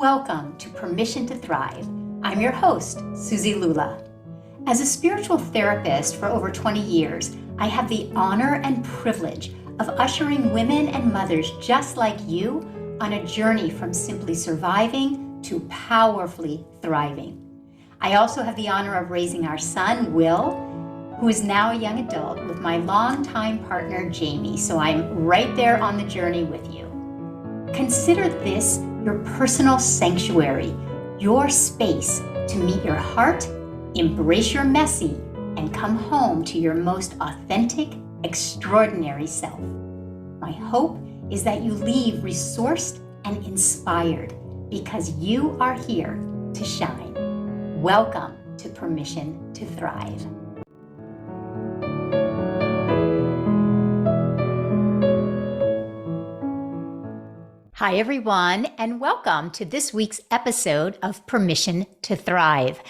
Welcome to Permission to Thrive. I'm your host, Suzi Lula. As a spiritual therapist for over 20 years, I have the honor and privilege of ushering women and mothers just like you on a journey from simply surviving to powerfully thriving. I also have the honor of raising our son, Will, who is now a young adult, with my longtime partner, Jamie, so I'm right there on the journey with you. Consider this your personal sanctuary, your space to meet your heart, embrace your messy, and come home to your most authentic, extraordinary self. My hope is that you leave resourced and inspired because you are here to shine. Welcome to Permission to Thrive. Hi, everyone, and welcome to this week's episode of Permission to Thrive.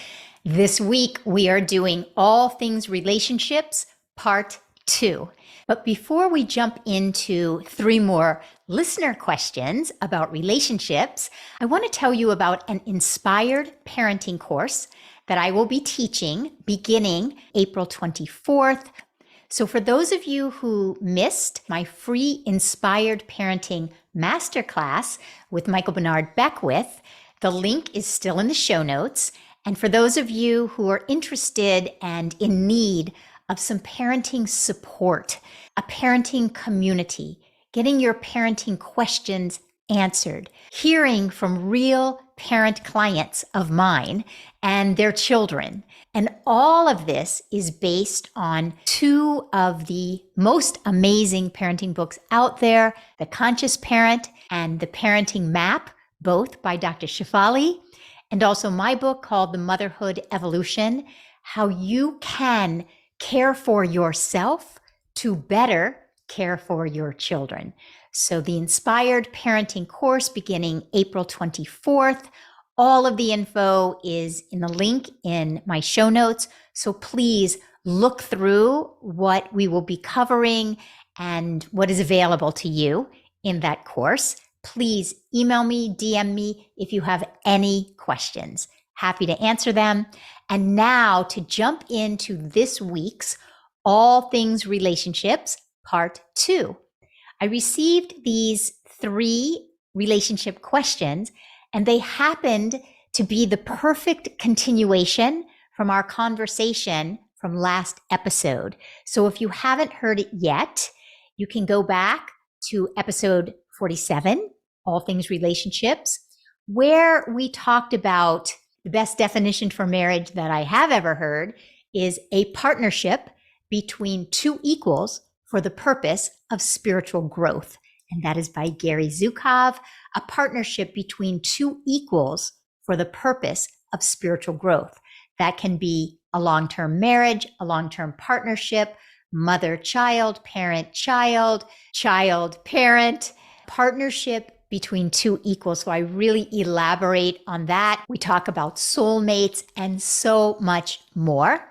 This week, we are doing All Things Relationships, Part 2. But before we jump into 3 more listener questions about relationships, I want to tell you about an inspired parenting course that I will be teaching beginning April 24th. So for those of you who missed my free Inspired Parenting Masterclass with Michael Bernard Beckwith, the link is still in the show notes. And for those of you who are interested and in need of some parenting support, a parenting community, getting your parenting questions answered, hearing from real parent clients of mine and their children. And all of this is based on 2 of the most amazing parenting books out there, The Conscious Parent and The Parenting Map, both by Dr. Shefali, and also my book called The Motherhood Evolution, How You Can Care for Yourself to Better Care for Your Children. So the Inspired Parenting course beginning April 24th. All of the info is in the link in my show notes. So please look through what we will be covering and what is available to you in that course. Please email me, DM me if you have any questions. Happy to answer them. And now to jump into this week's All Things Relationships, Part 2. I received these 3 relationship questions, and they happened to be the perfect continuation from our conversation from last episode. So if you haven't heard it yet, you can go back to episode 47, All Things Relationships, where we talked about the best definition for marriage that I have ever heard is a partnership between 2 equals for the purpose of spiritual growth. And that is by Gary Zukov, a partnership between 2 equals for the purpose of spiritual growth. That can be a long-term marriage, a long-term partnership, mother-child, parent-child, child-parent, partnership between 2 equals. So I really elaborate on that. We talk about soulmates and so much more.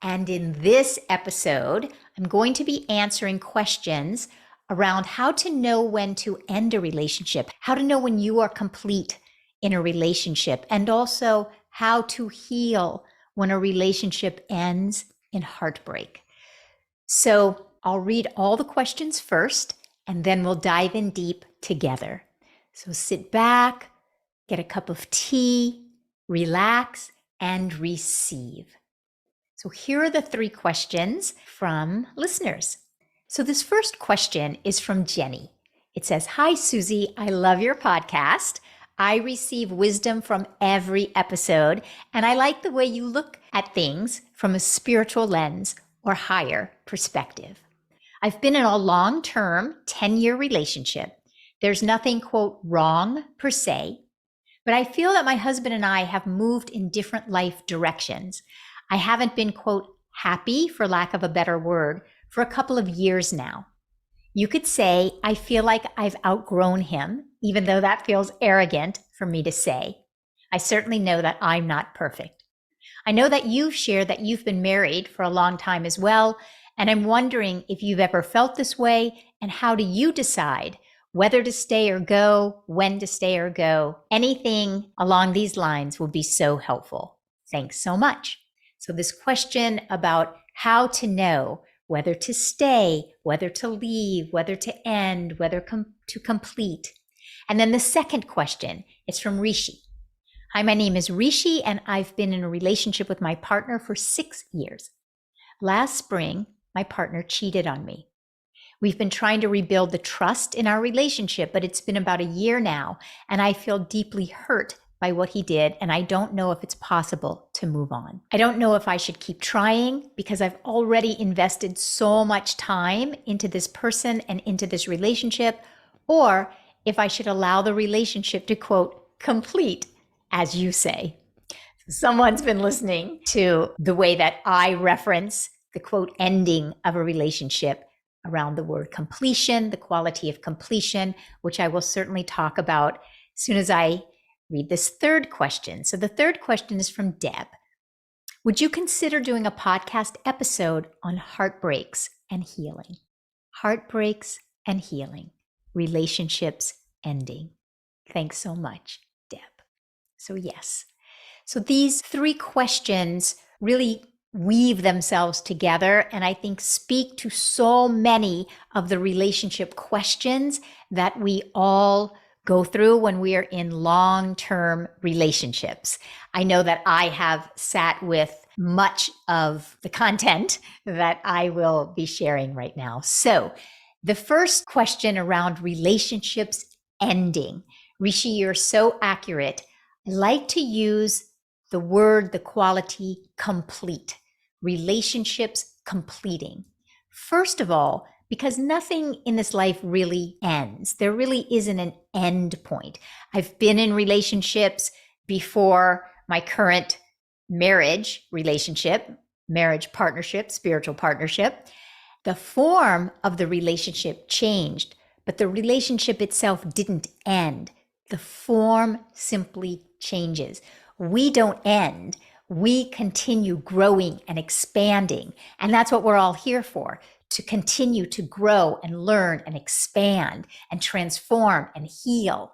And in this episode, I'm going to be answering questions around how to know when to end a relationship, how to know when you are complete in a relationship, and also how to heal when a relationship ends in heartbreak. So I'll read all the questions first, and then we'll dive in deep together. So sit back, get a cup of tea, relax, and receive. So here are the 3 questions from listeners. So this first question is from Jenny. It says, "Hi, Suzi, I love your podcast. I receive wisdom from every episode, and I like the way you look at things from a spiritual lens or higher perspective. I've been in a long-term 10-year relationship. There's nothing, quote, wrong per se, but I feel that my husband and I have moved in different life directions. I haven't been, quote, happy, for lack of a better word, for a couple of years now. You could say I feel like I've outgrown him, even though that feels arrogant for me to say. I certainly know that I'm not perfect. I know that you've shared that you've been married for a long time as well, and I'm wondering if you've ever felt this way, and how do you decide whether to stay or go, when to stay or go. Anything along these lines will be so helpful. Thanks so much. So this question about how to know whether to stay, whether to leave, whether to end, whether to complete. And then the second question is from Rishi. Hi, my name is Rishi, and I've been in a relationship with my partner for 6 years. Last spring, my partner cheated on me. We've been trying to rebuild the trust in our relationship, but it's been about a year now, and I feel deeply hurt by what he did, and I don't know if it's possible to move on. I don't know if I should keep trying because I've already invested so much time into this person and into this relationship, or if I should allow the relationship to, quote, complete, as you say. Someone's been listening to the way that I reference the, quote, ending of a relationship around the word completion, the quality of completion, which I will certainly talk about as soon as I read this third question. So the third question is from Deb. Would you consider doing a podcast episode on heartbreaks and healing? Heartbreaks and healing, relationships ending. Thanks so much, Deb. So yes. So these three questions really weave themselves together and I think speak to so many of the relationship questions that we all go through when we are in long-term relationships. I know that I have sat with much of the content that I will be sharing right now. So the first question around relationships ending. Rishi, you're so accurate. I like to use the word, the quality, complete. Relationships completing. First of all, because nothing in this life really ends. There really isn't an end point. I've been in relationships before my current marriage relationship, marriage partnership, spiritual partnership. The form of the relationship changed, but the relationship itself didn't end. The form simply changes. We don't end. We continue growing and expanding. And that's what we're all here for, to continue to grow and learn and expand and transform and heal.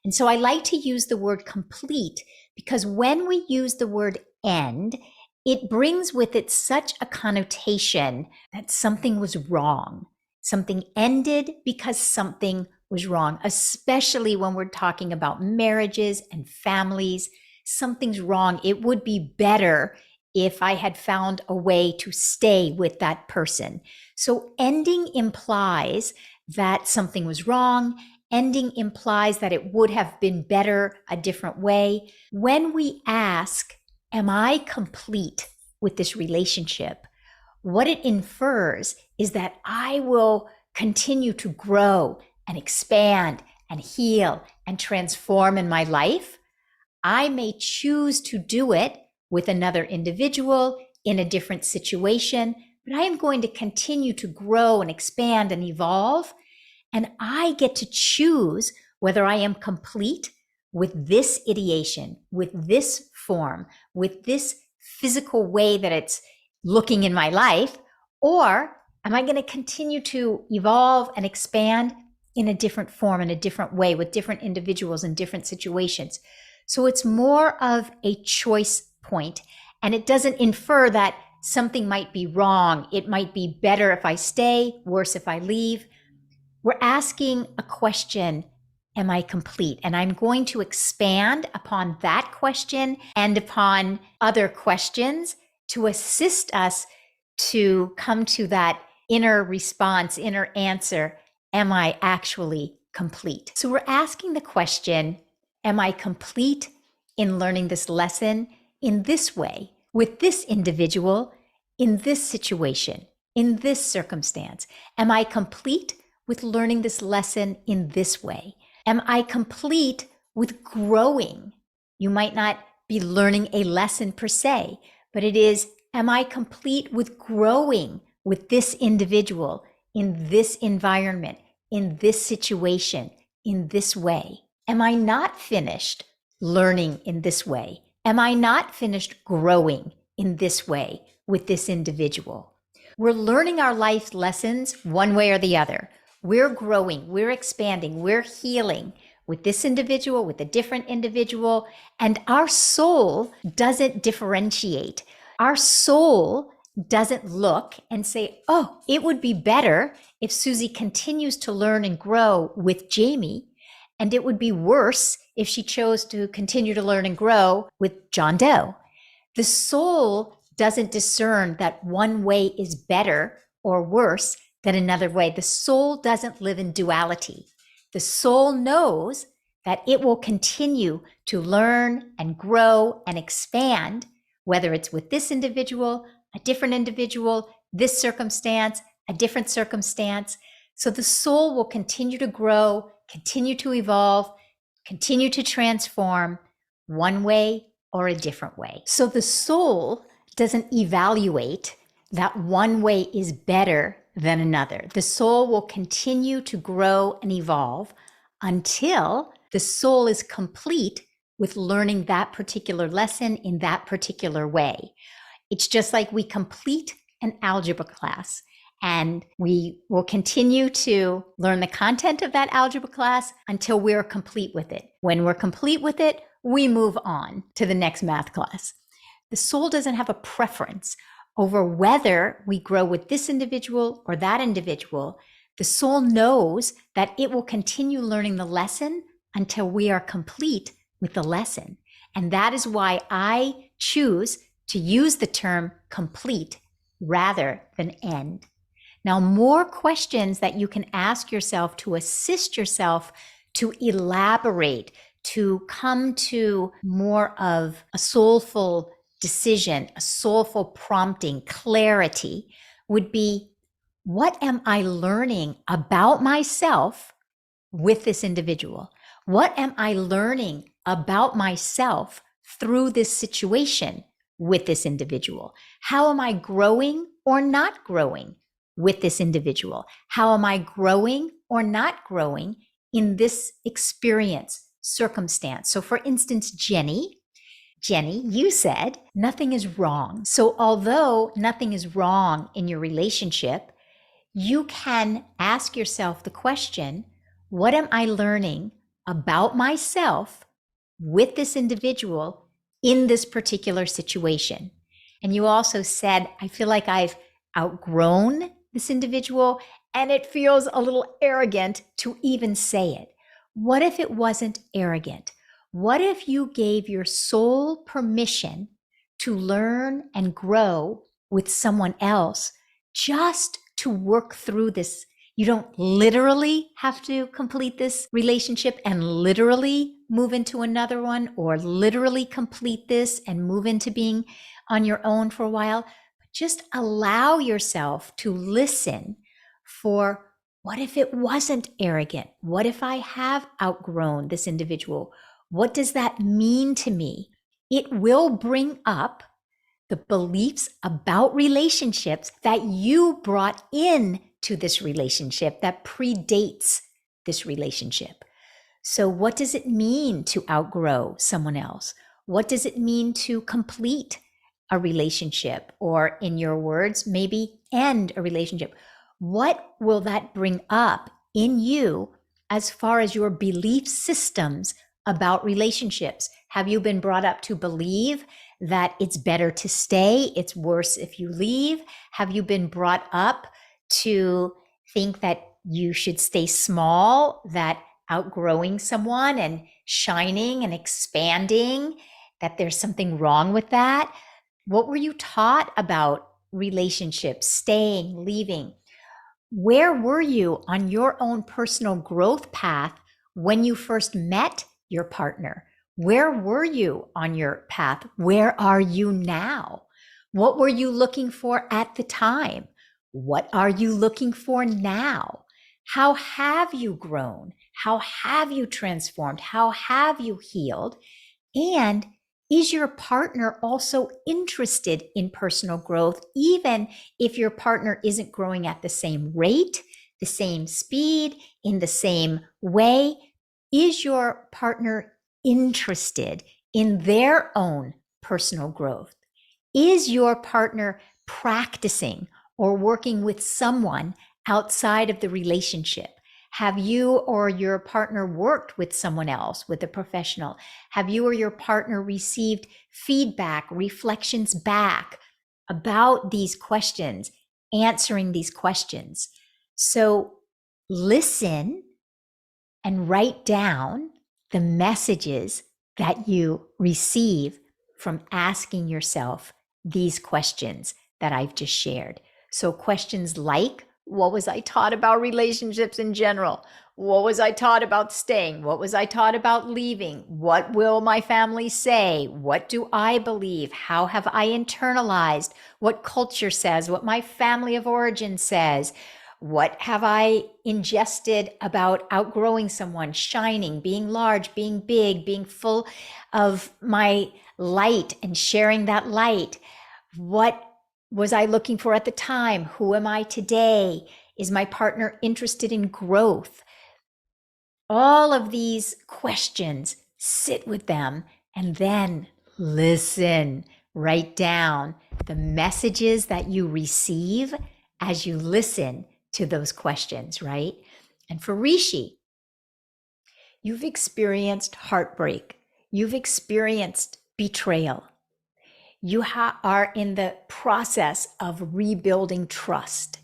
And so I like to use the word complete because when we use the word end, it brings with it such a connotation that something was wrong. Something ended because something was wrong, especially when we're talking about marriages and families. Something's wrong. It would be better if I had found a way to stay with that person. So ending implies that something was wrong. Ending implies that it would have been better a different way. When we ask, am I complete with this relationship? What it infers is that I will continue to grow and expand and heal and transform in my life. I may choose to do it with another individual in a different situation, but I am going to continue to grow and expand and evolve. And I get to choose whether I am complete with this ideation, with this form, with this physical way that it's looking in my life, or am I going to continue to evolve and expand in a different form, in a different way, with different individuals in different situations? So it's more of a choice point, and it doesn't infer that something might be wrong. It might be better if I stay, worse if I leave. We're asking a question, am I complete? And I'm going to expand upon that question and upon other questions to assist us to come to that inner response, inner answer, am I actually complete? So we're asking the question, am I complete in learning this lesson in this way, with this individual, in this situation, in this circumstance? Am I complete with learning this lesson in this way? Am I complete with growing? You might not be learning a lesson per se, but it is, am I complete with growing with this individual in this environment, in this situation, in this way? Am I not finished learning in this way? Am I not finished growing in this way with this individual? We're learning our life lessons one way or the other. We're growing, we're expanding, we're healing with this individual, with a different individual, and our soul doesn't differentiate. Our soul doesn't look and say, oh, it would be better if Suzi continues to learn and grow with Jamie, and it would be worse if she chose to continue to learn and grow with John Doe. The soul doesn't discern that one way is better or worse than another way. The soul doesn't live in duality. The soul knows that it will continue to learn and grow and expand, whether it's with this individual, a different individual, this circumstance, a different circumstance. So the soul will continue to grow, continue to evolve, continue to transform one way or a different way. So the soul doesn't evaluate that one way is better than another. The soul will continue to grow and evolve until the soul is complete with learning that particular lesson in that particular way. It's just like we complete an algebra class and we will continue to learn the content of that algebra class until we're complete with it. When we're complete with it, we move on to the next math class. The soul doesn't have a preference over whether we grow with this individual or that individual. The soul knows that it will continue learning the lesson until we are complete with the lesson. And that is why I choose to use the term complete rather than end. Now, more questions that you can ask yourself to assist yourself to elaborate, to come to more of a soulful decision, a soulful prompting, clarity would be, what am I learning about myself with this individual? What am I learning about myself through this situation with this individual? How am I growing or not growing with this individual? How am I growing or not growing in this experience, circumstance? So for instance, Jenny, you said nothing is wrong. So although nothing is wrong in your relationship, you can ask yourself the question, what am I learning about myself with this individual in this particular situation? And you also said, I feel like I've outgrown this individual and it feels a little arrogant to even say it. What if it wasn't arrogant? What if you gave your soul permission to learn and grow with someone else just to work through this? You don't literally have to complete this relationship and literally move into another one, or literally complete this and move into being on your own for a while. Just allow yourself to listen for, what if it wasn't arrogant? What if I have outgrown this individual? What does that mean to me? It will bring up the beliefs about relationships that you brought in to this relationship that predates this relationship. So what does it mean to outgrow someone else? What does it mean to complete a relationship? Or in your words, maybe end a relationship? What will that bring up in you as far as your belief systems about relationships? Have you been brought up to believe that it's better to stay, it's worse if you leave? Have you been brought up to think that you should stay small, that outgrowing someone and shining and expanding, that there's something wrong with that? What were you taught about relationships, staying, leaving? Where were you on your own personal growth path when you first met your partner? Where were you on your path? Where are you now? What were you looking for at the time? What are you looking for now? How have you grown? How have you transformed? How have you healed? And is your partner also interested in personal growth, even if your partner isn't growing at the same rate, the same speed, in the same way? Is your partner interested in their own personal growth? Is your partner practicing or working with someone outside of the relationship? Have you or your partner worked with someone else, with a professional? Have you or your partner received feedback, reflections back about these questions, answering these questions? So listen and write down the messages that you receive from asking yourself these questions that I've just shared. So questions like, what was I taught about relationships in general? What was I taught about staying? What was I taught about leaving? What will my family say? What do I believe? How have I internalized what culture says, what my family of origin says? What have I ingested about outgrowing someone, shining, being large, being big, being full of my light and sharing that light? What was I looking for at the time? Who am I today? Is my partner interested in growth? All of these questions, sit with them and then listen. Write down the messages that you receive as you listen to those questions, right? And for Rishi, you've experienced heartbreak, you've experienced betrayal. You are in the process of rebuilding trust.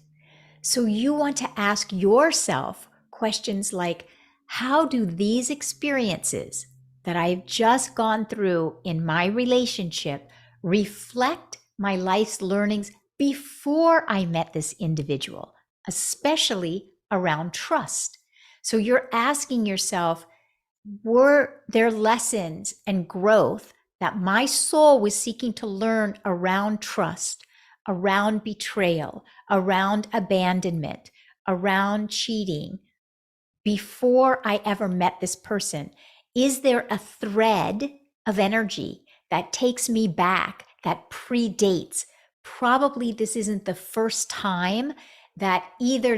So you want to ask yourself questions like, how do these experiences that I've just gone through in my relationship reflect my life's learnings before I met this individual, especially around trust? So you're asking yourself, were there lessons and growth that my soul was seeking to learn around trust, around betrayal, around abandonment, around cheating before I ever met this person? Is there a thread of energy that takes me back, that predates? Probably this isn't the first time that either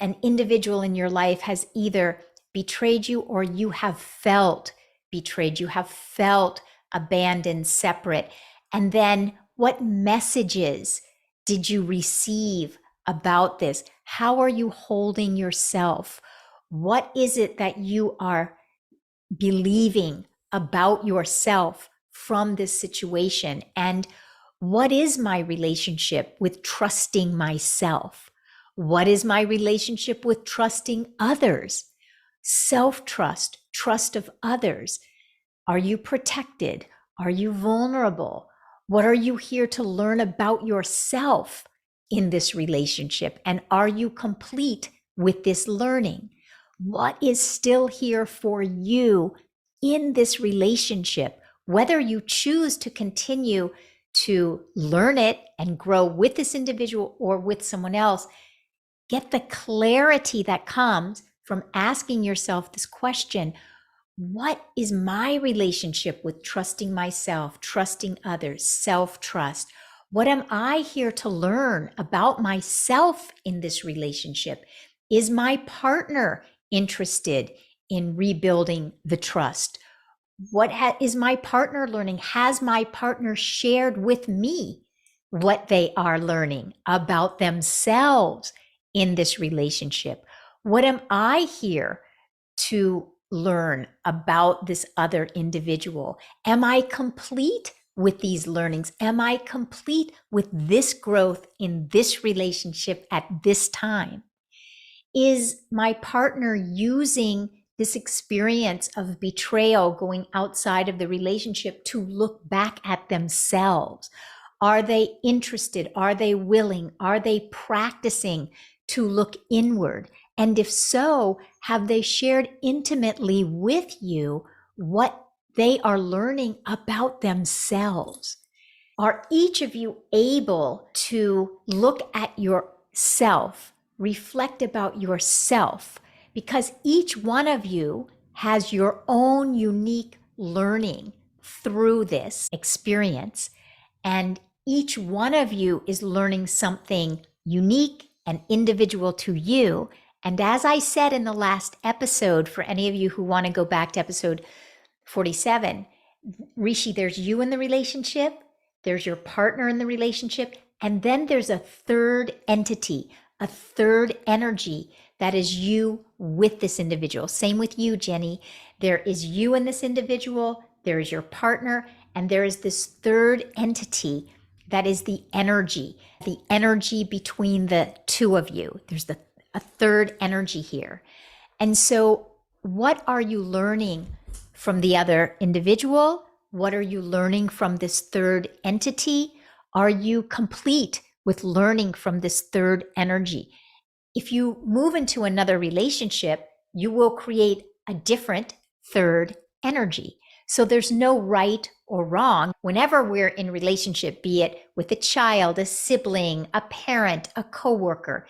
an individual in your life has either betrayed you or you have felt betrayed, you have felt abandoned, separate. And then what messages did you receive about this? How are you holding yourself? What is it that you are believing about yourself from this situation? And what is my relationship with trusting myself? What is my relationship with trusting others? Self-trust, trust of others. Are you protected? Are you vulnerable? What are you here to learn about yourself in this relationship? And are you complete with this learning? What is still here for you in this relationship? Whether you choose to continue to learn it and grow with this individual or with someone else, get the clarity that comes from asking yourself this question: what is my relationship with trusting myself, trusting others, self-trust? What am I here to learn about myself in this relationship? Is my partner interested in rebuilding the trust? What is my partner learning? Has my partner shared with me what they are learning about themselves in this relationship? What am I here to learn about this other individual? Am I complete with these learnings? Am I complete with this growth in this relationship at this time? Is my partner using this experience of betrayal, going outside of the relationship, to look back at themselves? Are they interested? Are they willing? Are they practicing to look inward? And if so, have they shared intimately with you what they are learning about themselves? Are each of you able to look at yourself, reflect about yourself? Because each one of you has your own unique learning through this experience. And each one of you is learning something unique and individual to you. And as I said in the last episode, for any of you who want to go back to episode 47, Rishi, there's you in the relationship, there's your partner in the relationship, and then there's a third entity, a third energy That is you with this individual. Same with you, Jenny. There is you and this individual, there is your partner, and there is this third entity that is the energy between the two of you. There's a third energy here. And so, what are you learning from the other individual? What are you learning from this third entity? Are you complete with learning from this third energy? If you move into another relationship, you will create a different third energy. So there's no right or wrong. Whenever we're in relationship, be it with a child, a sibling, a parent, a coworker,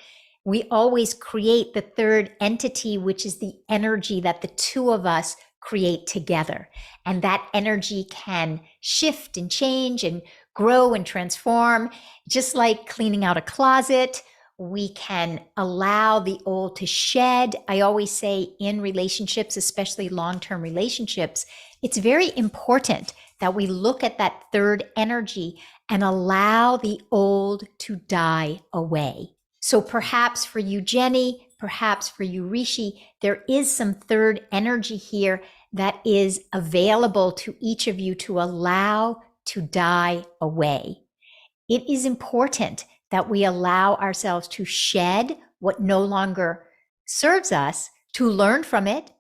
we always create the third entity, which is the energy that the two of us create together. And that energy can shift and change and grow and transform, just like cleaning out a closet. We can allow the old to shed. I always say in relationships, especially long-term relationships, it's very important that we look at that third energy and allow the old to die away. So perhaps for you, Jenny, perhaps for you, Rishi, there is some third energy here that is available to each of you to allow to die away. It is important that we allow ourselves to shed what no longer serves us, to learn from it,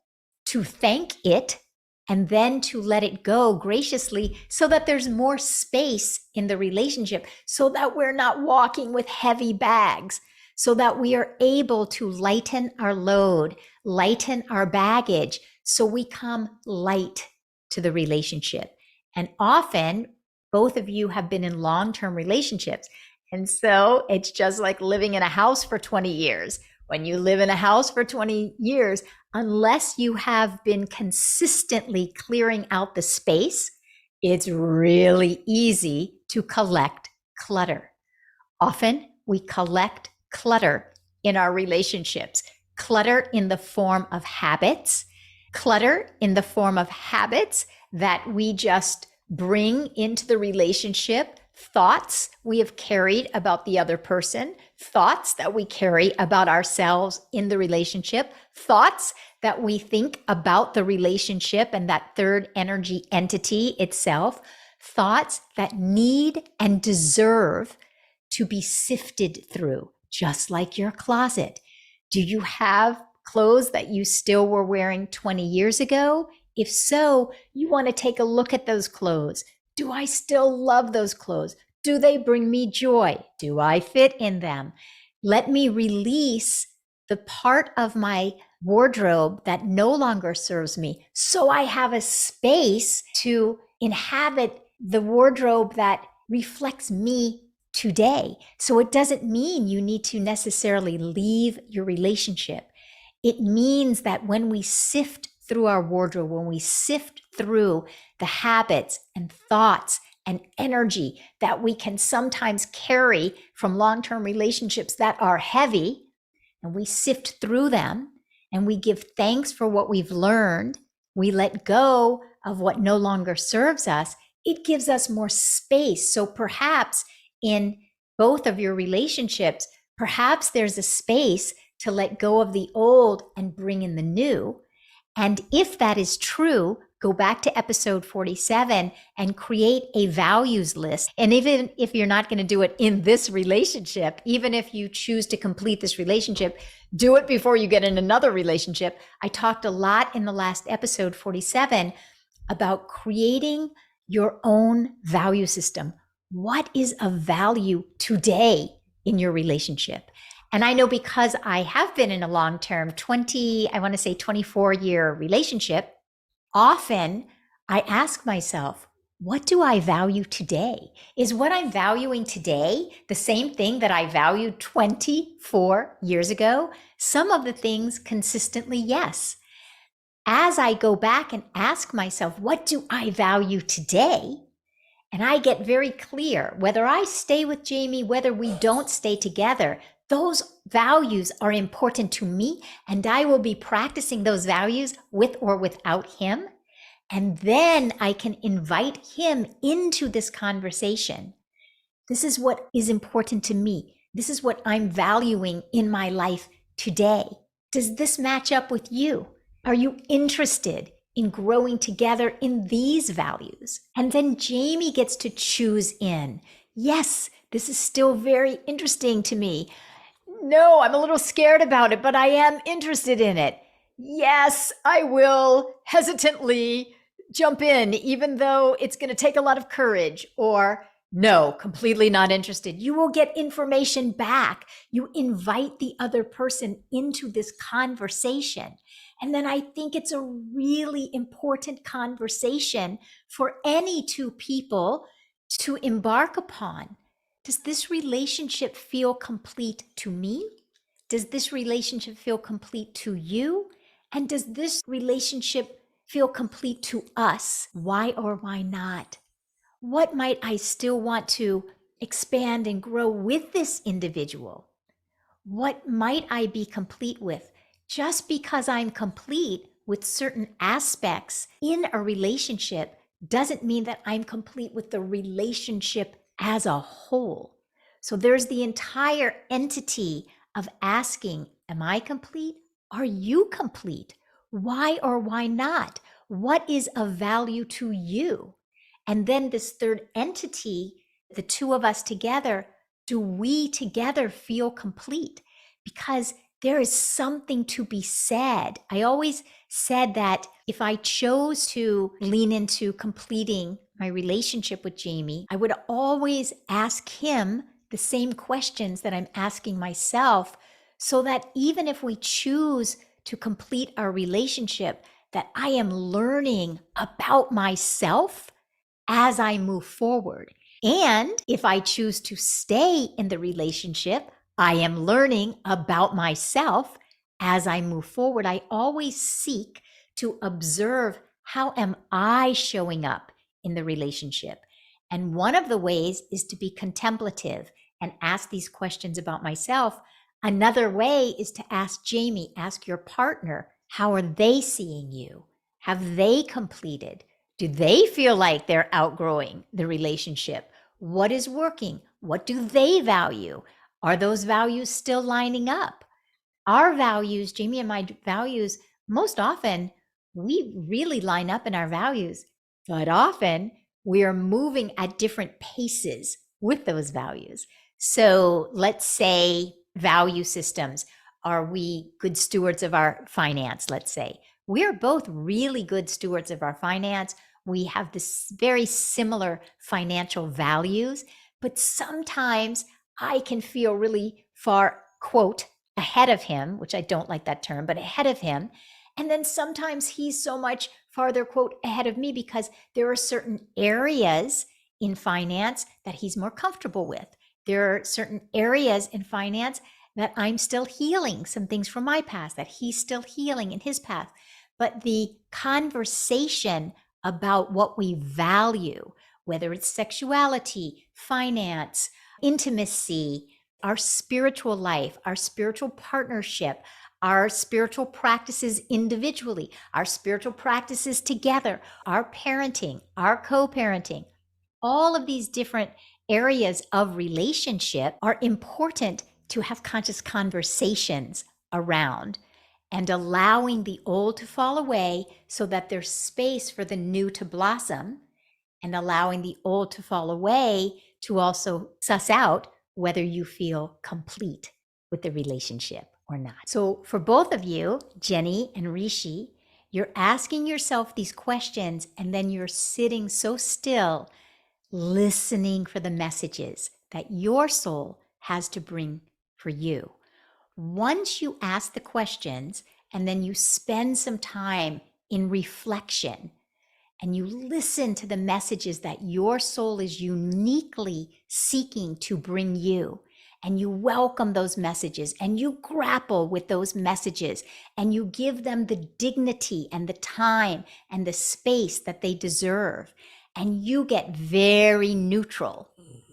to thank it, and then to let it go graciously so that there's more space in the relationship, so that we're not walking with heavy bags, so that we are able to lighten our load, lighten our baggage, so we come light to the relationship. And often, both of you have been in long-term relationships. And so it's just like living in a house for 20 years. When you live in a house for 20 years, unless you have been consistently clearing out the space, it's really easy to collect clutter. Often we collect clutter in our relationships, clutter in the form of habits, that we just bring into the relationship, thoughts we have carried about the other person, thoughts that we carry about ourselves in the relationship, thoughts that we think about the relationship and that third energy entity itself, thoughts that need and deserve to be sifted through, just like your closet. Do you have clothes that you still were wearing 20 years ago? If so, you want to take a look at those clothes. Do I still love those clothes? Do they bring me joy? Do I fit in them? Let me release the part of my wardrobe that no longer serves me, so I have a space to inhabit the wardrobe that reflects me today. So it doesn't mean you need to necessarily leave your relationship. It means that when we sift through our wardrobe, when we sift through the habits and thoughts and energy that we can sometimes carry from long-term relationships that are heavy, and we sift through them and we give thanks for what we've learned, we let go of what no longer serves us, it gives us more space. So perhaps in both of your relationships, perhaps there's a space to let go of the old and bring in the new. And if that is true, go back to episode 47 and create a values list. And even if you're not going to do it in this relationship, even if you choose to complete this relationship, do it before you get in another relationship. I talked a lot in the last episode 47 about creating your own value system. What is of value today in your relationship? And I know because I have been in a long-term 24-year relationship, often I ask myself, what do I value today? Is what I'm valuing today the same thing that I valued 24 years ago? Some of the things consistently, yes. As I go back and ask myself, what do I value today? And I get very clear, whether I stay with Jamie, whether we don't stay together, those values are important to me, and I will be practicing those values with or without him. And then I can invite him into this conversation. This is what is important to me. This is what I'm valuing in my life today. Does this match up with you? Are you interested in growing together in these values? And then Jamie gets to choose in. Yes, this is still very interesting to me. No, I'm a little scared about it, but I am interested in it. Yes, I will hesitantly jump in, even though it's going to take a lot of courage. Or, no, completely not interested. You will get information back. You invite the other person into this conversation. And then I think it's a really important conversation for any two people to embark upon. Does this relationship feel complete to me? Does this relationship feel complete to you? And does this relationship feel complete to us? Why or why not? What might I still want to expand and grow with this individual? What might I be complete with? Just because I'm complete with certain aspects in a relationship doesn't mean that I'm complete with the relationship as a whole. So there's the entire entity of asking, am I complete? Are you complete? Why or why not? What is of value to you? And then this third entity, the two of us together, do we together feel complete? Because there is something to be said. I always said that if I chose to lean into completing my relationship with Jamie, I would always ask him the same questions that I'm asking myself, so that even if we choose to complete our relationship, that I am learning about myself as I move forward. And if I choose to stay in the relationship, I am learning about myself as I move forward. I always seek to observe, how am I showing up in the relationship? And one of the ways is to be contemplative and ask these questions about myself. Another way is to ask Jamie, ask your partner, how are they seeing you? Have they completed? Do they feel like they're outgrowing the relationship? What is working? What do they value? Are those values still lining up? Our values, Jamie and my values, most often we really line up in our values, but often we are moving at different paces with those values. So let's say value systems. Are we good stewards of our finance? Let's say we're both really good stewards of our finance. We have this very similar financial values, but sometimes I can feel really far, quote, ahead of him, which I don't like that term, but ahead of him. And then sometimes he's so much farther, quote, ahead of me, because there are certain areas in finance that he's more comfortable with. There are certain areas in finance that I'm still healing, some things from my past that he's still healing in his past. But the conversation about what we value, whether it's sexuality, finance, intimacy, our spiritual life, our spiritual partnership, our spiritual practices individually, our spiritual practices together, our parenting, our co-parenting, all of these different areas of relationship are important to have conscious conversations around, and allowing the old to fall away so that there's space for the new to blossom, and allowing the old to fall away to also suss out whether you feel complete with the relationship or not. So for both of you, Jenny and Rishi, you're asking yourself these questions, and then you're sitting so still, listening for the messages that your soul has to bring for you. Once you ask the questions and then you spend some time in reflection and you listen to the messages that your soul is uniquely seeking to bring you, and you welcome those messages and you grapple with those messages and you give them the dignity and the time and the space that they deserve, and you get very neutral.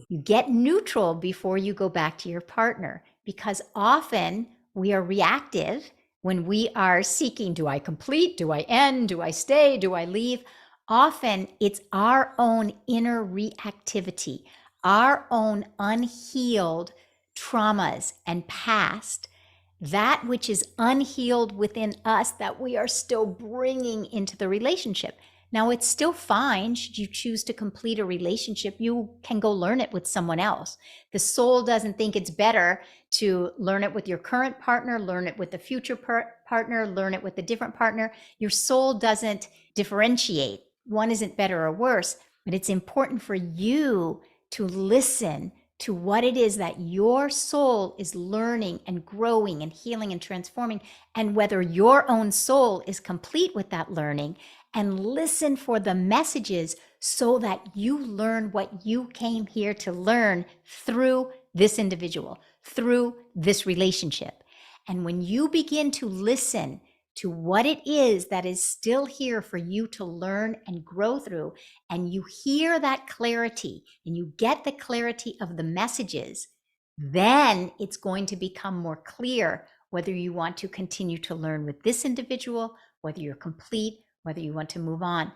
You get neutral before you go back to your partner, because often we are reactive when we are seeking, do I complete? Do I end? Do I stay? Do I leave? Often it's our own inner reactivity, our own unhealed traumas and past that which is unhealed within us that we are still bringing into the relationship. Now, it's still fine. Should you choose to complete a relationship, you can go learn it with someone else. The soul doesn't think it's better to learn it with your current partner, learn it with the future partner, learn it with a different partner. Your soul doesn't differentiate. One isn't better or worse, but it's important for you to listen to what it is that your soul is learning and growing and healing and transforming, and whether your own soul is complete with that learning, and listen for the messages so that you learn what you came here to learn through this individual, through this relationship. And when you begin to listen to what it is that is still here for you to learn and grow through, and you hear that clarity and you get the clarity of the messages, then it's going to become more clear whether you want to continue to learn with this individual, whether you're complete, whether you want to move on.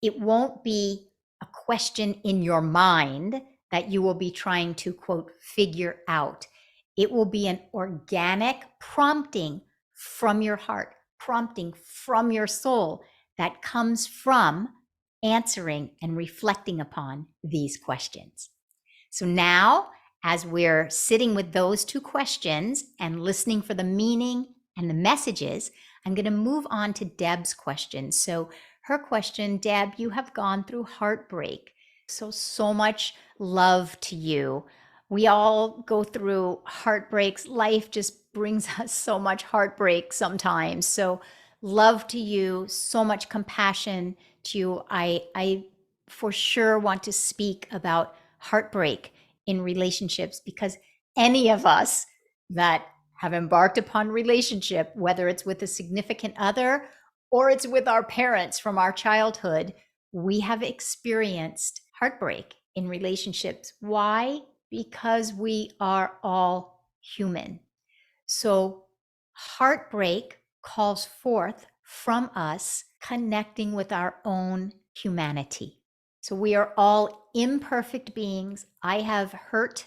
It won't be a question in your mind that you will be trying to, quote, figure out. It will be an organic prompting from your heart, prompting from your soul that comes from answering and reflecting upon these questions. So now, as we're sitting with those two questions and listening for the meaning and the messages, I'm going to move on to Deb's question. So her question, Deb, you have gone through heartbreak. So much love to you. We all go through heartbreaks. Life just brings us so much heartbreak sometimes. So love to you, so much compassion to you. I for sure want to speak about heartbreak in relationships, because any of us that have embarked upon relationship, whether it's with a significant other or it's with our parents from our childhood, we have experienced heartbreak in relationships. Why? Because we are all human. So heartbreak calls forth from us connecting with our own humanity. So we are all imperfect beings. I have hurt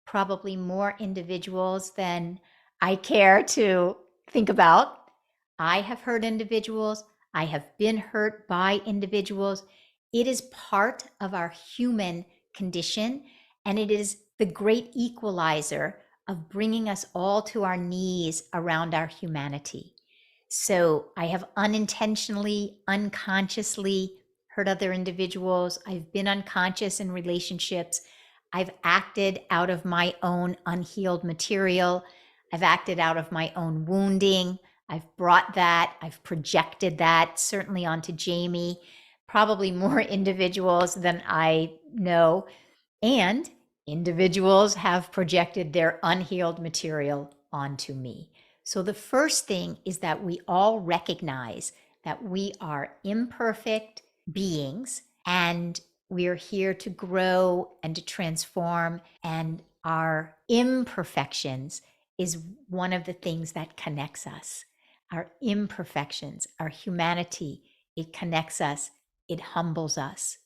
probably more individuals than I care to think about. I have hurt individuals. I have been hurt by individuals. It is part of our human condition, and it is the great equalizer of bringing us all to our knees around our humanity. So I have unintentionally, unconsciously hurt other individuals. I've been unconscious in relationships. I've acted out of my own unhealed material. I've acted out of my own wounding. I've brought that, I've projected that certainly onto Jamie, probably more individuals than I know. And individuals have projected their unhealed material onto me. So the first thing is that we all recognize that we are imperfect beings, and we're here to grow and to transform, and our imperfections is one of the things that connects us. Our imperfections, our humanity, it connects us, it humbles us.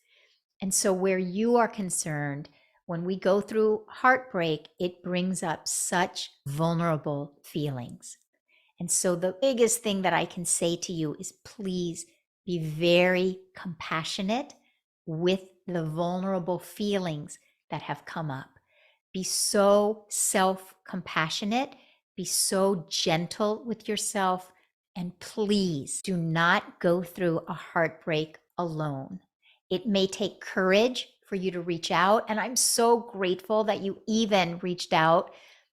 And so, where you are concerned, when we go through heartbreak, it brings up such vulnerable feelings. And so, the biggest thing that I can say to you is please be very compassionate with the vulnerable feelings that have come up. Be so self compassionate, be so gentle with yourself, and please do not go through a heartbreak alone. It may take courage for you to reach out. And I'm so grateful that you even reached out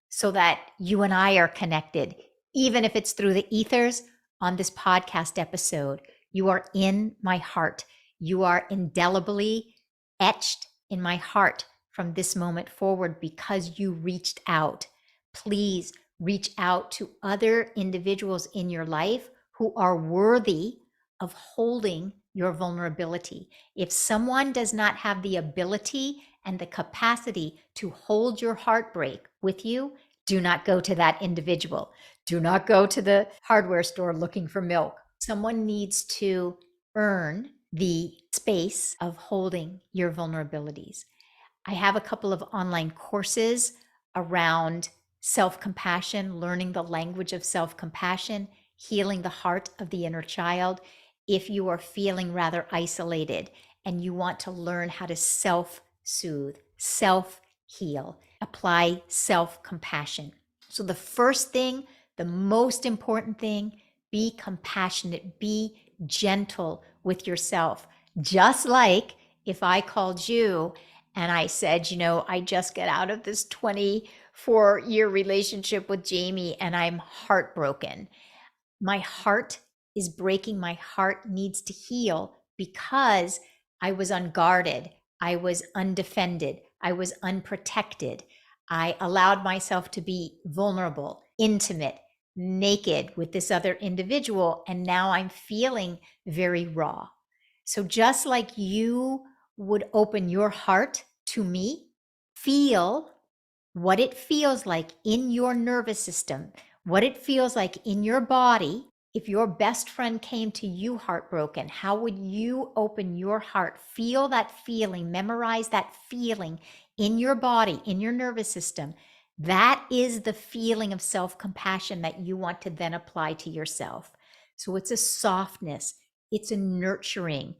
so that you and I are connected, even if it's through the ethers on this podcast episode. You are in my heart. You are indelibly etched in my heart from this moment forward because you reached out. Please reach out to other individuals in your life who are worthy of holding your vulnerability. If someone does not have the ability and the capacity to hold your heartbreak with you, do not go to that individual. Do not go to the hardware store looking for milk. Someone needs to earn the space of holding your vulnerabilities. I have a couple of online courses around self-compassion, learning the language of self-compassion, healing the heart of the inner child. If you are feeling rather isolated and you want to learn how to self-soothe, self-heal, apply self-compassion. So the first thing, the most important thing, be compassionate, be gentle with yourself. Just like if I called you and I said, I just got out of this 24-year relationship with Jamie and I'm heartbroken. My heart is breaking. My heart needs to heal because I was unguarded. I was undefended. I was unprotected. I allowed myself to be vulnerable, intimate, naked with this other individual. And now I'm feeling very raw. So just like you would open your heart to me, feel what it feels like in your nervous system, what it feels like in your body. If your best friend came to you heartbroken, how would you open your heart? Feel that feeling, memorize that feeling in your body, in your nervous system. That is the feeling of self-compassion that you want to then apply to yourself. So it's a softness, it's a nurturing,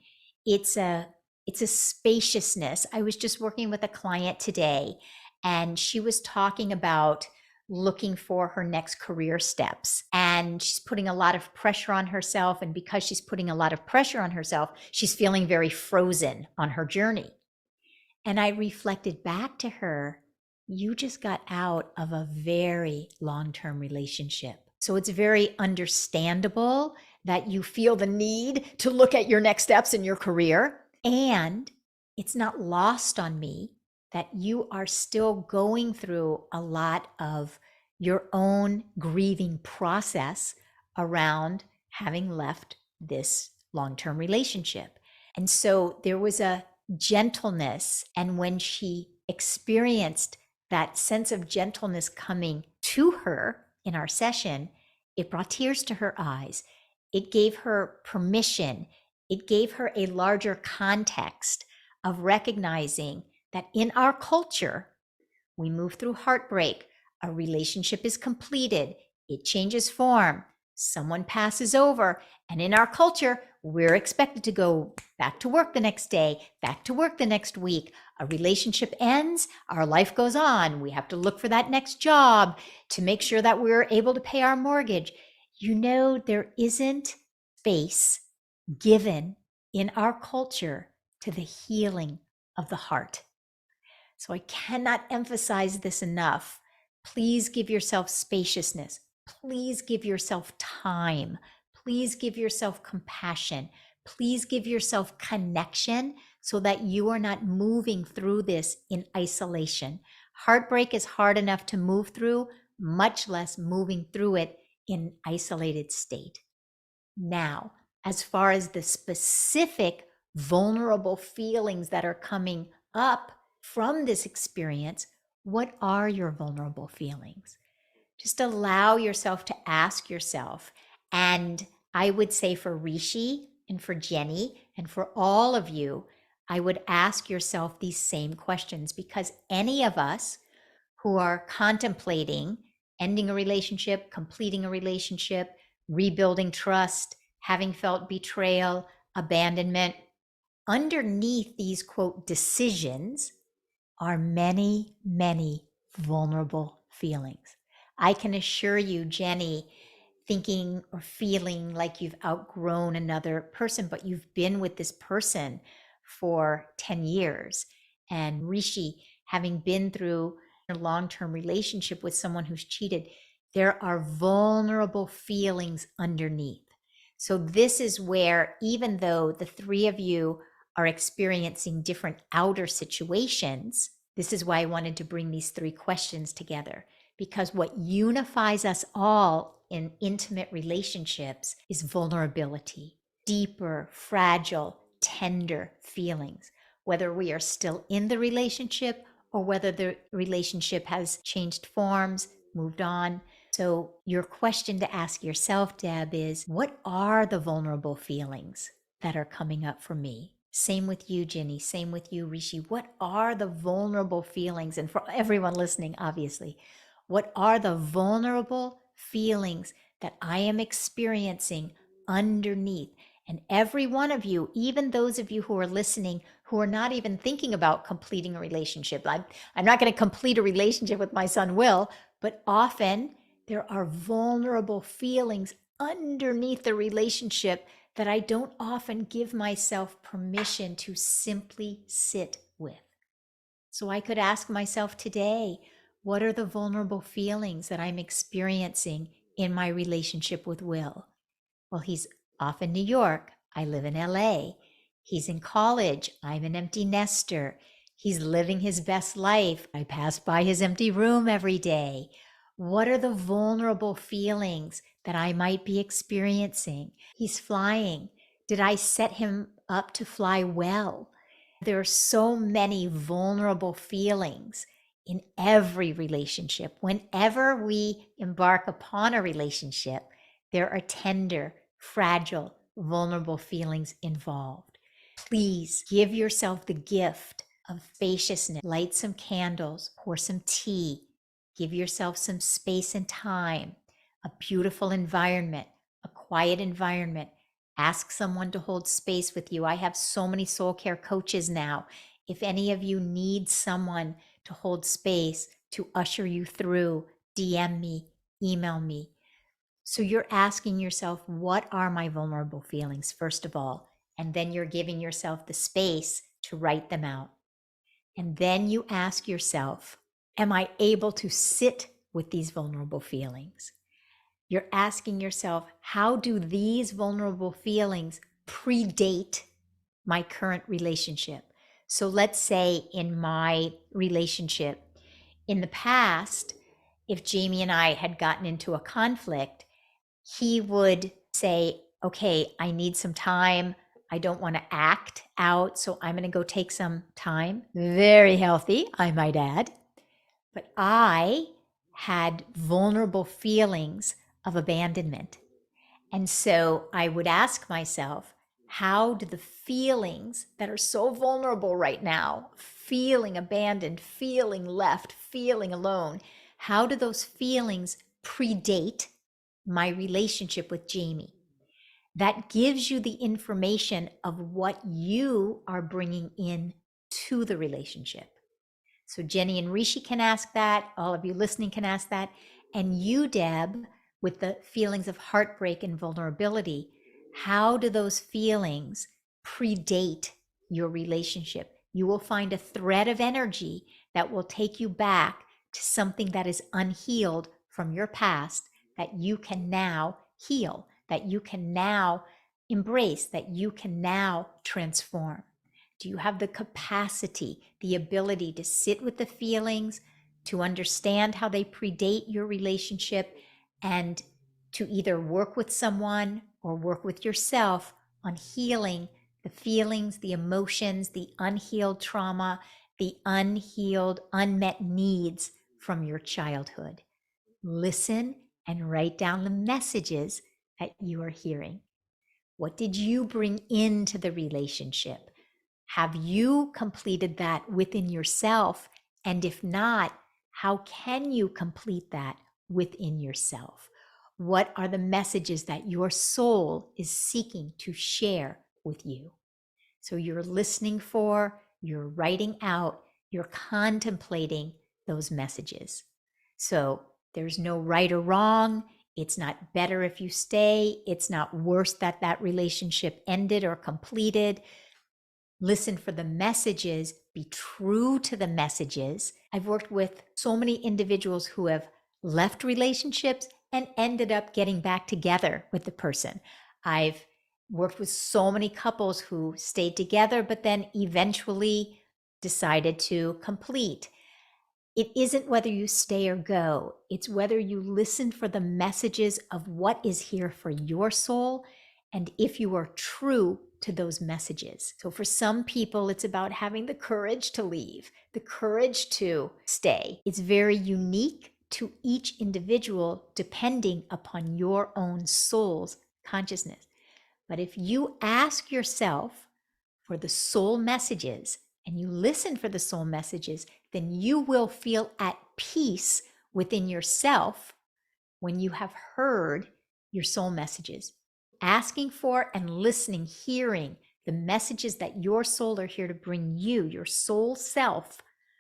it's a spaciousness. I was just working with a client today and she was talking about looking for her next career steps. And she's putting a lot of pressure on herself. And because she's putting a lot of pressure on herself, she's feeling very frozen on her journey. And I reflected back to her, you just got out of a very long-term relationship. So it's very understandable that you feel the need to look at your next steps in your career. And it's not lost on me that you are still going through a lot of your own grieving process around having left this long-term relationship. And so there was a gentleness. And when she experienced that sense of gentleness coming to her in our session, it brought tears to her eyes. It gave her permission. It gave her a larger context of recognizing that in our culture, we move through heartbreak, a relationship is completed, it changes form, someone passes over, and in our culture, we're expected to go back to work the next day, back to work the next week. A relationship ends, our life goes on. We have to look for that next job to make sure that we're able to pay our mortgage. There isn't space given in our culture to the healing of the heart. So I cannot emphasize this enough. Please give yourself spaciousness. Please give yourself time. Please give yourself compassion. Please give yourself connection so that you are not moving through this in isolation. Heartbreak is hard enough to move through, much less moving through it in isolated state. Now, as far as the specific vulnerable feelings that are coming up from this experience, what are your vulnerable feelings? Just allow yourself to ask yourself. And I would say for Rishi and for Jenny and for all of you, I would ask yourself these same questions, because any of us who are contemplating ending a relationship, completing a relationship, rebuilding trust, having felt betrayal, abandonment, underneath these quote decisions are many, many vulnerable feelings. I can assure you, Jenny, thinking or feeling like you've outgrown another person, but you've been with this person for 10 years. And Rishi, having been through a long-term relationship with someone who's cheated, there are vulnerable feelings underneath. So this is where, even though the three of you are experiencing different outer situations, this is why I wanted to bring these three questions together, because what unifies us all in intimate relationships is vulnerability, deeper, fragile, tender feelings, whether we are still in the relationship or whether the relationship has changed forms, moved on. So your question to ask yourself, Deb, is what are the vulnerable feelings that are coming up for me? Same with you, Ginny. Same with you, Rishi. What are the vulnerable feelings? And for everyone listening, obviously, What are the vulnerable feelings that I am experiencing underneath? And every one of you, even those of you who are listening, who are not even thinking about completing a relationship. I'm not going to complete a relationship with my son, Will, but often there are vulnerable feelings underneath the relationship that I don't often give myself permission to simply sit with. So I could ask myself today, what are the vulnerable feelings that I'm experiencing in my relationship with Will? Well, he's off in New York. I live in LA. He's in college. I'm an empty nester. He's living his best life. I pass by his empty room every day. What are the vulnerable feelings that I might be experiencing? He's flying. Did I set him up to fly well? There are so many vulnerable feelings in every relationship. Whenever we embark upon a relationship, there are tender, fragile, vulnerable feelings involved. Please give yourself the gift of spaciousness. Light some candles, pour some tea, give yourself some space and time, a beautiful environment, a quiet environment. Ask someone to hold space with you. I have so many soul care coaches now. If any of you need someone to hold space, to usher you through, DM me, email me. So you're asking yourself, what are my vulnerable feelings, first of all? And then you're giving yourself the space to write them out. And then you ask yourself, am I able to sit with these vulnerable feelings? You're asking yourself, how do these vulnerable feelings predate my current relationship? So let's say in my relationship, in the past, if Jamie and I had gotten into a conflict, he would say, okay, I need some time. I don't want to act out, so I'm going to go take some time. Very healthy, I might add. But I had vulnerable feelings of abandonment. And so I would ask myself, how do the feelings that are so vulnerable right now, feeling abandoned, feeling left, feeling alone, how do those feelings predate my relationship with Jamie? That gives you the information of what you are bringing in to the relationship. So Jenny and Rishi can ask that. All of you listening can ask that. And you, Deb, with the feelings of heartbreak and vulnerability, how do those feelings predate your relationship? You will find a thread of energy that will take you back to something that is unhealed from your past that you can now heal, that you can now embrace, that you can now transform. Do you have the capacity, the ability to sit with the feelings, to understand how they predate your relationship, and to either work with someone or work with yourself on healing the feelings, the emotions, the unhealed trauma, the unhealed, unmet needs from your childhood? Listen and write down the messages that you are hearing. What did you bring into the relationship? Have you completed that within yourself? And if not, how can you complete that within yourself? What are the messages that your soul is seeking to share with you? So you're listening for, you're writing out, you're contemplating those messages. So there's no right or wrong. It's not better if you stay. It's not worse that that relationship ended or completed. Listen for the messages, be true to the messages. I've worked with so many individuals who have left relationships and ended up getting back together with the person. I've worked with so many couples who stayed together, but then eventually decided to complete. It isn't whether you stay or go, it's whether you listen for the messages of what is here for your soul, and if you are true to those messages. So for some people, it's about having the courage to leave, the courage to stay. It's very unique to each individual depending upon your own soul's consciousness. But if you ask yourself for the soul messages and you listen for the soul messages, then you will feel at peace within yourself when you have heard your soul messages. Asking for and listening, hearing the messages that your soul are here to bring you, your soul self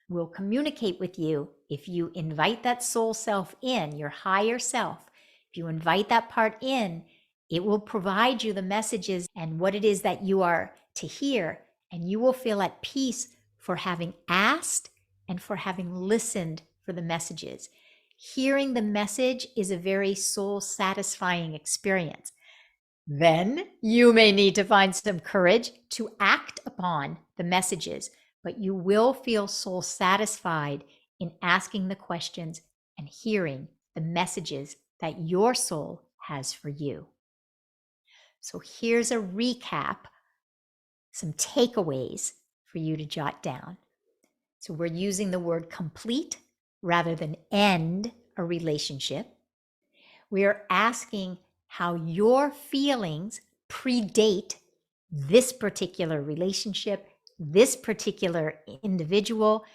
will communicate with you if you invite that soul self in, your higher self. If you invite that part in, it will provide you the messages and what it is that you are to hear, and you will feel at peace for having asked and for having listened for the messages. Hearing the message is a very soul satisfying experience. Then you may need to find some courage to act upon the messages, but you will feel soul satisfied in asking the questions and hearing the messages that your soul has for you. So here's a recap, some takeaways for you to jot down. So we're using the word complete rather than end a relationship. We are asking how your feelings predate this particular relationship, this particular individual,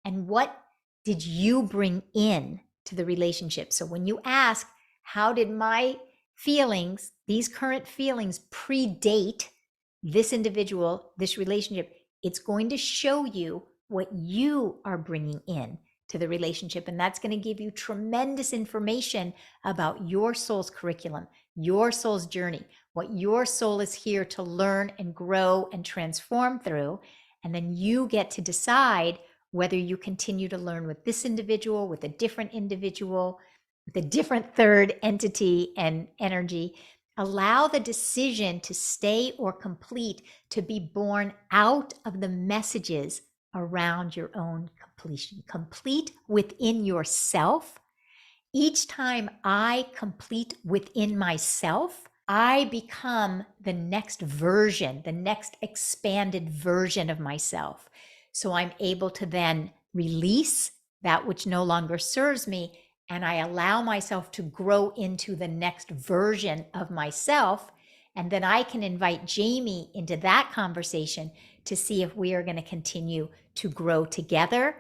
and what did you bring in to the relationship? So when you ask, how did my feelings, these current feelings, predate this individual, this relationship, it's going to show you what you are bringing in to the relationship. And that's going to give you tremendous information about your soul's curriculum, your soul's journey, what your soul is here to learn and grow and transform through. And then you get to decide whether you continue to learn with this individual, with a different individual, with a different third entity and energy. Allow the decision to stay or complete to be born out of the messages around your own completion. Complete within yourself. Each time I complete within myself, I become the next version, the next expanded version of myself. So I'm able to then release that which no longer serves me, and I allow myself to grow into the next version of myself. And then I can invite Jamie into that conversation to see if we are going to continue to grow together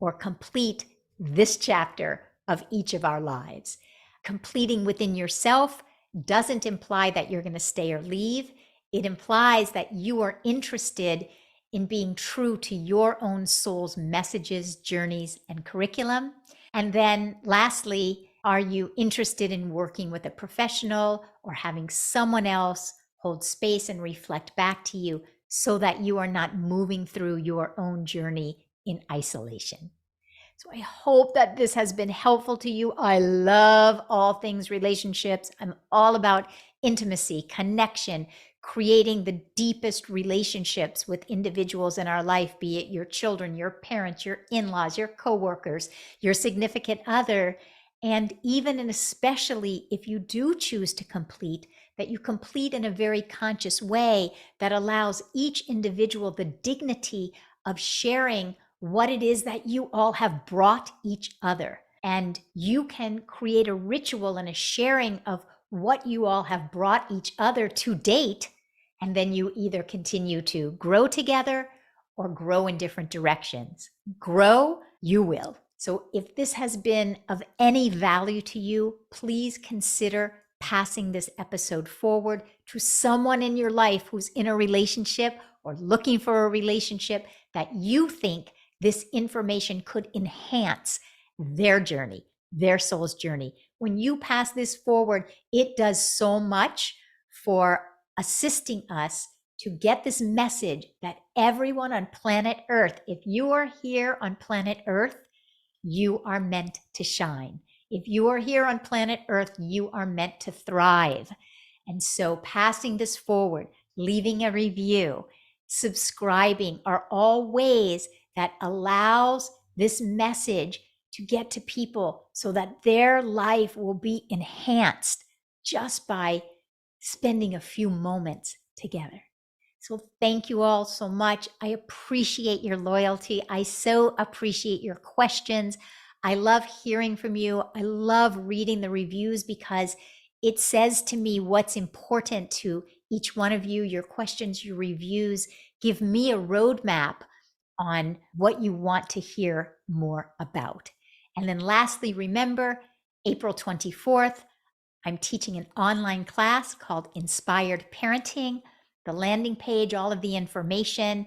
or complete this chapter of each of our lives. Completing within yourself doesn't imply that you're going to stay or leave. It implies that you are interested in being true to your own soul's messages, journeys, and curriculum. And then lastly, are you interested in working with a professional or having someone else hold space and reflect back to you so that you are not moving through your own journey in isolation? So I hope that this has been helpful to you. I love all things relationships. I'm all about intimacy, connection, creating the deepest relationships with individuals in our life, be it your children, your parents, your in-laws, your coworkers, your significant other. And even and especially if you do choose to complete, that you complete in a very conscious way that allows each individual the dignity of sharing what it is that you all have brought each other. And you can create a ritual and a sharing of what you all have brought each other to date. And then you either continue to grow together or grow in different directions. Grow, you will. So if this has been of any value to you, please consider passing this episode forward to someone in your life who's in a relationship or looking for a relationship that you think this information could enhance their journey, their soul's journey. When you pass this forward, it does so much for assisting us to get this message that everyone on planet Earth, if you are here on planet Earth, you are meant to shine. If you are here on planet Earth, you are meant to thrive. And so passing this forward, leaving a review, subscribing are all ways that allows this message to get to people so that their life will be enhanced just by spending a few moments together. So thank you all so much. I appreciate your loyalty. I so appreciate your questions. I love hearing from you. I love reading the reviews because it says to me what's important to each one of you. Your questions, your reviews give me a roadmap on what you want to hear more about. And then lastly, remember, April 24th, I'm teaching an online class called Inspired Parenting. The landing page, all of the information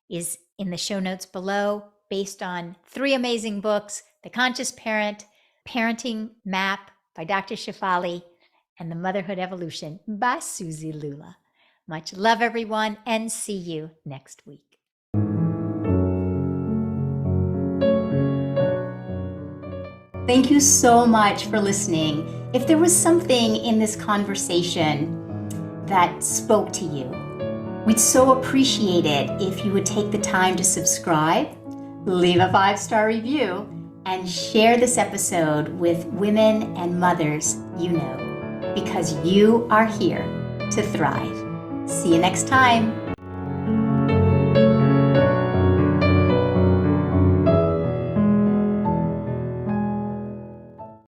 is in the show notes below, based on 3 amazing books, The Conscious Parent, Parenting Map by Dr. Shefali, and The Motherhood Evolution by Suzi Lula. Much love, everyone, and see you next week. Thank you so much for listening. If there was something in this conversation that spoke to you, we'd so appreciate it if you would take the time to subscribe, leave a 5-star review, and share this episode with women and mothers you know, because you are here to thrive. See you next time.